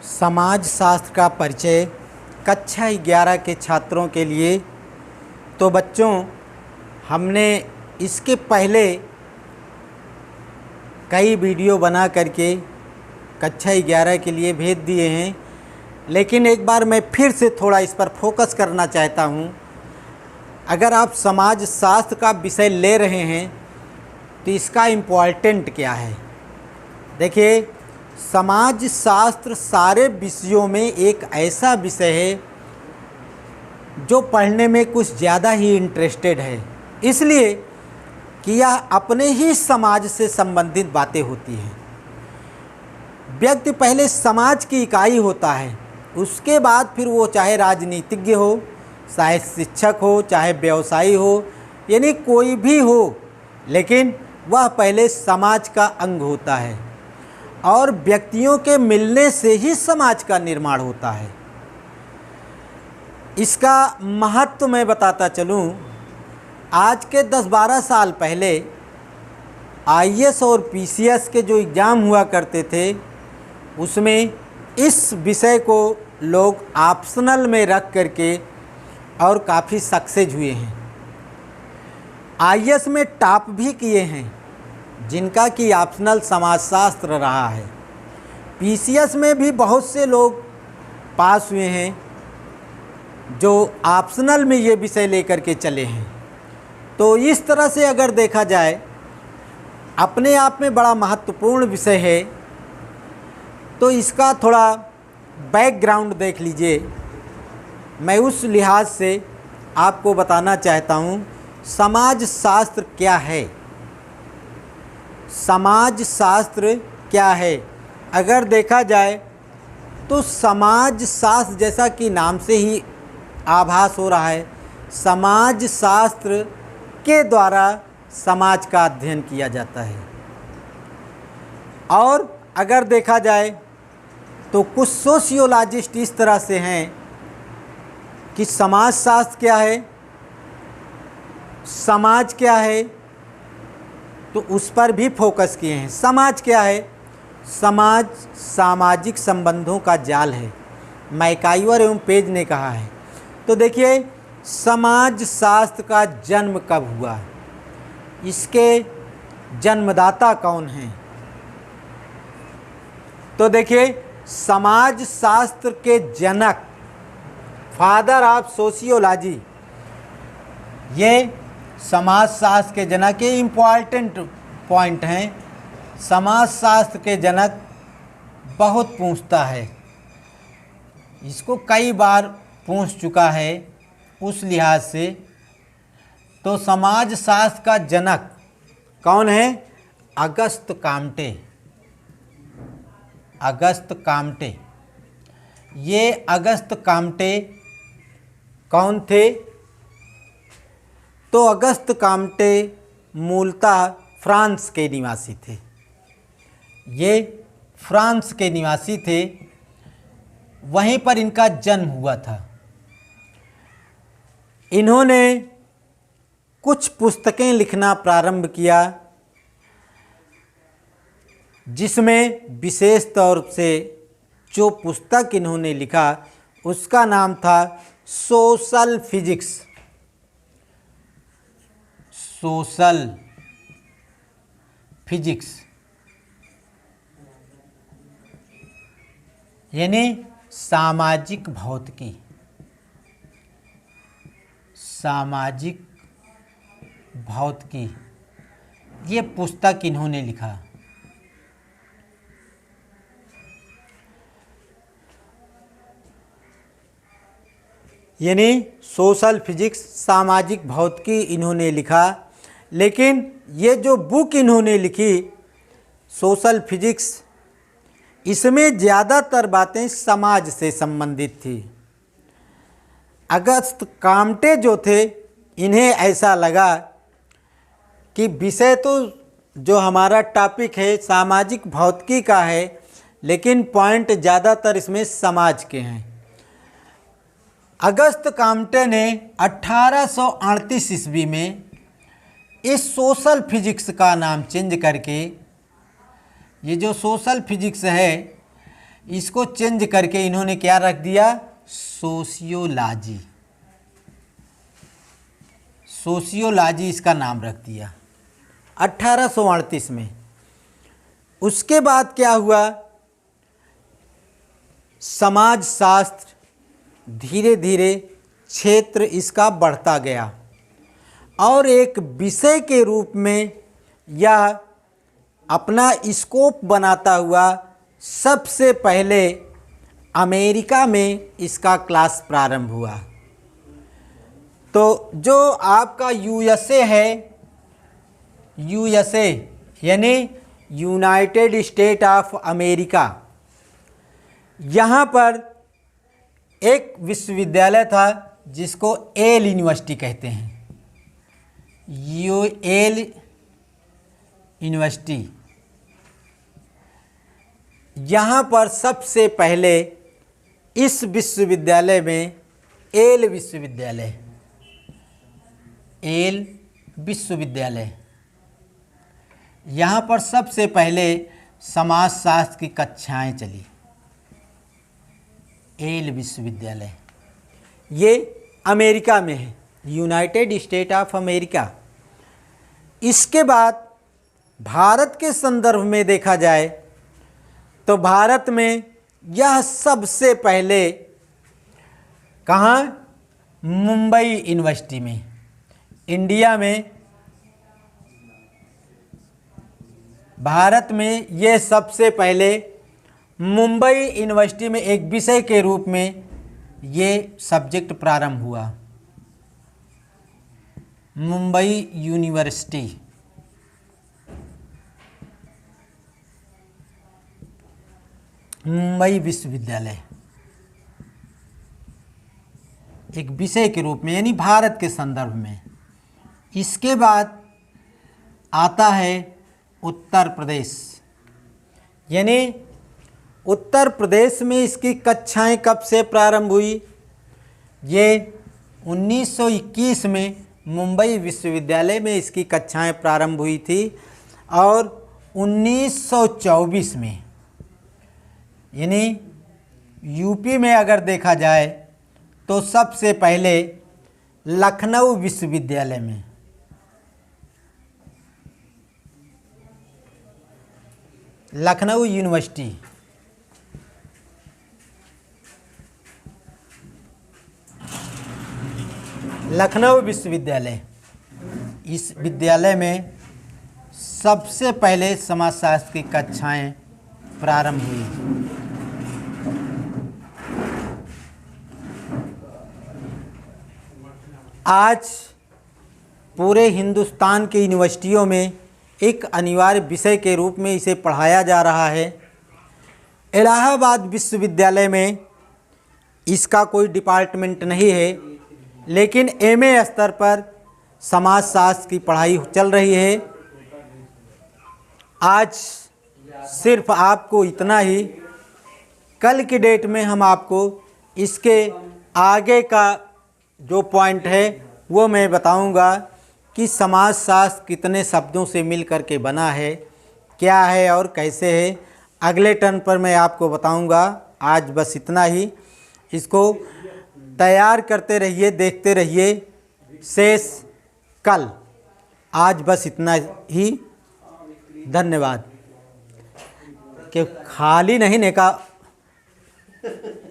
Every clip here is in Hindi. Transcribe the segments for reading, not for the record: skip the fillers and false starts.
समाज शास्त्र का परिचय कक्षा 11 के छात्रों के लिए। तो बच्चों, हमने इसके पहले कई वीडियो बना करके कक्षा 11 के लिए भेज दिए हैं, लेकिन एक बार मैं फिर से थोड़ा इस पर फोकस करना चाहता हूँ। अगर आप समाज शास्त्र का विषय ले रहे हैं तो इसका इम्पोर्टेंट क्या है। देखिए, समाज शास्त्र सारे विषयों में एक ऐसा विषय है जो पढ़ने में कुछ ज़्यादा ही इंटरेस्टेड है, इसलिए कि यह अपने ही समाज से संबंधित बातें होती हैं। व्यक्ति पहले समाज की इकाई होता है, उसके बाद फिर वो चाहे राजनीतिज्ञ हो, चाहे शिक्षक हो, चाहे व्यवसायी हो, यानी कोई भी हो, लेकिन वह पहले समाज का अंग होता है और व्यक्तियों के मिलने से ही समाज का निर्माण होता है। इसका महत्व मैं बताता चलूँ। आज के 10-12 साल पहले आईएएस और पीसीएस के जो एग्ज़ाम हुआ करते थे, उसमें इस विषय को लोग ऑप्शनल में रख करके और काफ़ी सक्सेस हुए हैं। आईएएस में टॉप भी किए हैं जिनका कि ऑप्शनल समाजशास्त्र रहा है। पीसीएस में भी बहुत से लोग पास हुए हैं जो ऑप्शनल में ये विषय लेकर के चले हैं। तो इस तरह से अगर देखा जाए, अपने आप में बड़ा महत्वपूर्ण विषय है। तो इसका थोड़ा बैकग्राउंड देख लीजिए। मैं उस लिहाज से आपको बताना चाहता हूँ समाज शास्त्र क्या है। समाज शास्त्र क्या है अगर देखा जाए तो समाज शास्त्र, जैसा कि नाम से ही आभास हो रहा है, समाज शास्त्र के द्वारा समाज का अध्ययन किया जाता है। और अगर देखा जाए तो कुछ सोशियोलॉजिस्ट इस तरह से हैं कि समाज शास्त्र क्या है, समाज क्या है, तो उस पर भी फोकस किए हैं। समाज क्या है? समाज सामाजिक संबंधों का जाल है, मैकाइवर एवं पेज ने कहा है। तो देखिए, समाज शास्त्र का जन्म कब हुआ, इसके जन्मदाता कौन हैं? तो देखिए, समाज शास्त्र के जनक, फादर ऑफ सोशियोलॉजी, ये समाज शास्त्र के जनक, ये इम्पॉर्टेंट पॉइंट हैं। समाज शास्त्र के जनक बहुत पूछता है, इसको कई बार पूछ चुका है। उस लिहाज से तो समाज शास्त्र का जनक कौन है? Auguste Comte. अगस्त काम्टे, ये अगस्त काम्टे कौन थे? तो अगस्त काम्टे मूलतः फ्रांस के निवासी थे। ये फ्रांस के निवासी थे, वहीं पर इनका जन्म हुआ था। इन्होंने कुछ पुस्तकें लिखना प्रारंभ किया, जिसमें विशेष तौर से जो पुस्तक इन्होंने लिखा उसका नाम था सोशल फिजिक्स। सोशल फिजिक्स यानी सामाजिक भौतिकी। सामाजिक भौतिकी, ये पुस्तक इन्होंने लिखा। यानी सोशल फिजिक्स, सामाजिक भौतिकी इन्होंने लिखा। लेकिन ये जो बुक इन्होंने लिखी सोशल फिजिक्स, इसमें ज़्यादातर बातें समाज से संबंधित थी। अगस्त काम्टे जो थे, इन्हें ऐसा लगा कि विषय तो जो हमारा टॉपिक है सामाजिक भौतिकी का है, लेकिन पॉइंट ज़्यादातर इसमें समाज के हैं। अगस्त काम्टे ने 1838 ईस्वी में इस सोशल फिजिक्स का नाम चेंज करके, ये जो सोशल फिजिक्स है इसको चेंज करके इन्होंने क्या रख दिया, सोशियोलॉजी। सोशियोलॉजी इसका नाम रख दिया 1838 में। उसके बाद क्या हुआ, समाज शास्त्र धीरे धीरे क्षेत्र इसका बढ़ता गया और एक विषय के रूप में यह अपना स्कोप बनाता हुआ सबसे पहले अमेरिका में इसका क्लास प्रारंभ हुआ। तो जो आपका यूएसए है, यूएसए यानी यूनाइटेड स्टेट ऑफ अमेरिका, यहाँ पर एक विश्वविद्यालय था जिसको येल यूनिवर्सिटी कहते हैं। येल यूनिवर्सिटी, यहाँ पर सबसे पहले इस विश्वविद्यालय में येल विश्वविद्यालय, येल विश्वविद्यालय, यहाँ पर सबसे पहले समाजशास्त्र की कक्षाएं चली। येल विश्वविद्यालय ये अमेरिका में है, यूनाइटेड स्टेट ऑफ अमेरिका। इसके बाद भारत के संदर्भ में देखा जाए तो भारत में यह सबसे पहले कहाँ, मुंबई यूनिवर्सिटी में, इंडिया में, भारत में ये सबसे पहले मुंबई यूनिवर्सिटी में एक विषय के रूप में ये सब्जेक्ट प्रारंभ हुआ। मुंबई यूनिवर्सिटी, मुंबई विश्वविद्यालय एक विषय के रूप में, यानी भारत के संदर्भ में। इसके बाद आता है उत्तर प्रदेश, यानी उत्तर प्रदेश में इसकी कक्षाएं कब से प्रारंभ हुई, ये 1921 में मुंबई विश्वविद्यालय में इसकी कक्षाएं प्रारंभ हुई थी और 1924 में, यानी यूपी में अगर देखा जाए तो सबसे पहले लखनऊ विश्वविद्यालय में, लखनऊ यूनिवर्सिटी, लखनऊ विश्वविद्यालय, इस विद्यालय में सबसे पहले समाजशास्त्र की कक्षाएं प्रारंभ हुई। आज पूरे हिंदुस्तान की यूनिवर्सिटियों में एक अनिवार्य विषय के रूप में इसे पढ़ाया जा रहा है। इलाहाबाद विश्वविद्यालय में इसका कोई डिपार्टमेंट नहीं है, लेकिन एमए स्तर पर समाजशास्त्र की पढ़ाई चल रही है। आज सिर्फ आपको इतना ही, कल की डेट में हम आपको इसके आगे का जो पॉइंट है वो मैं बताऊंगा कि समाजशास्त्र कितने शब्दों से मिल कर के बना है, क्या है और कैसे है। अगले टर्न पर मैं आपको बताऊंगा। आज बस इतना ही, इसको तैयार करते रहिए, देखते रहिए, शेष कल। आज बस इतना ही, धन्यवाद। कि खाली नहीं ने का,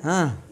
हाँ।